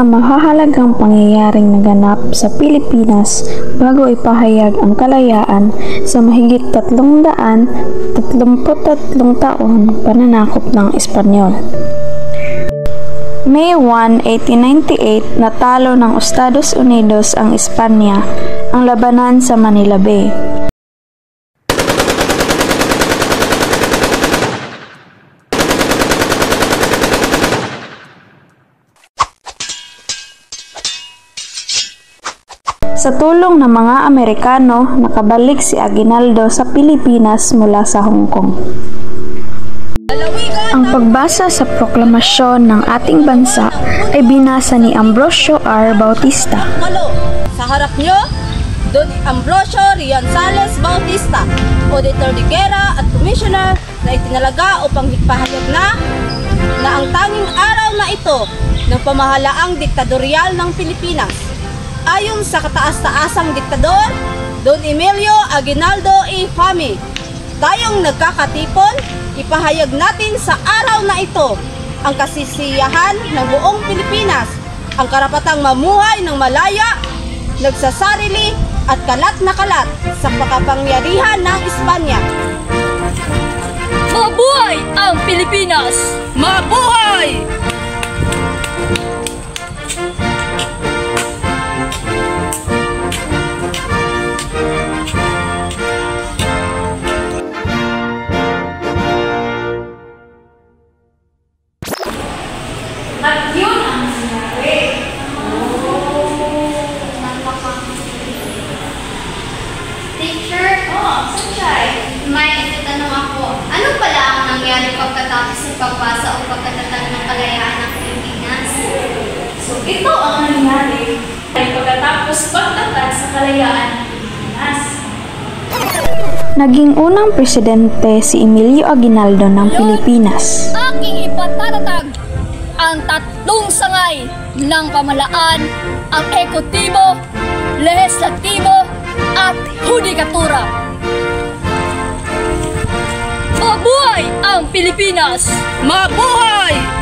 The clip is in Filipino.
mga mahahalagang pangyayaring naganap sa Pilipinas bago ipahayag ang kalayaan sa mahigit 333 taon pananakop ng Espanyol. May 1, 1898, natalo ng Estados Unidos ang Espanya ang labanan sa Manila Bay. Sa tulong ng mga Amerikano, nakabalik si Aguinaldo sa Pilipinas mula sa Hong Kong. Ang pagbasa sa proklamasyon ng ating bansa ay binasa ni Ambrosio R. Bautista. Sa harap nyo, Don Ambrosio Rianzales Bautista, Auditor de Guerra at Commissioner na itinalaga upang ipahayag na ang tanging araw na ito ng pamahalaang diktadoryal ng Pilipinas. Ayon sa kataas-taasang diktador, Don Emilio Aguinaldo E. Fami, tayong nagkakatipon, ipahayag natin sa araw na ito ang kasisiyahan ng buong Pilipinas, ang karapatang mamuhay ng malaya, nagsasarili at kalat na kalat sa pagkapangyarihan ng Espanya. Mabuhay ang Pilipinas! Mabuhay! At yun ang sinabi. Teacher, Sunshine, may itatanong ako. Ano pala ang nangyari pagkatapos ng pagbasa o pagkatatag ng kalayaan ng Pilipinas? So ito ang nangyari ay pagkatapos pagtatag sa kalayaan ng Pilipinas. Naging unang presidente si Emilio Aguinaldo ng Pilipinas. Aking ipatatatag ang tatlong sangay ng pamahalaan, ang ekutibo, lehislatibo, at hudikatura. Mabuhay ang Pilipinas! Mabuhay!